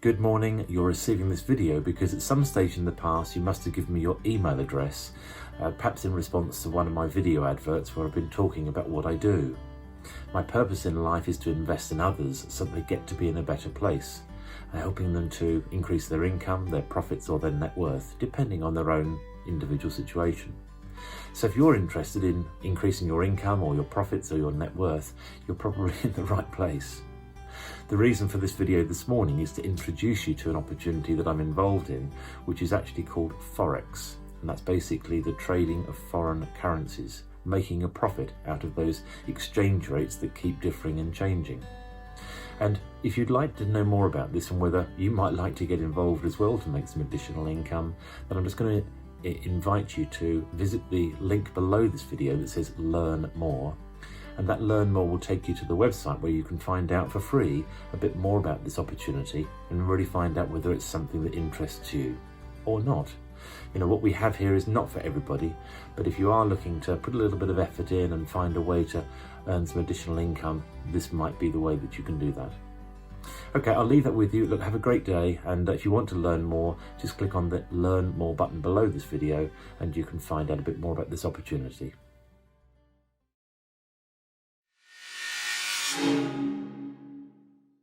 Good morning, you're receiving this video because at some stage in the past you must have given me your email address, perhaps in response to one of my video adverts where I've been talking about what I do. My purpose in life is to invest in others so that they get to be in a better place, helping them to increase their income, their profits or their net worth, depending on their own individual situation. So if you're interested in increasing your income or your profits or your net worth, you're probably in the right place. The reason for this video this morning is to introduce you to an opportunity that I'm involved in, which is actually called ForEx, and that's basically the trading of foreign currencies, making a profit out of those exchange rates that keep differing and changing. And if you'd like to know more about this and whether you might like to get involved as well to make some additional income, then I'm just going to invite you to visit the link below this video that says Learn More. And that Learn More will take you to the website where you can find out for free a bit more about this opportunity and really find out whether it's something that interests you or not. You know, what we have here is not for everybody, but if you are looking to put a little bit of effort in and find a way to earn some additional income, this might be the way that you can do that. Okay, I'll leave that with you. Look, have a great day, and if you want to learn more, just click on the Learn More button below this video and you can find out a bit more about this opportunity.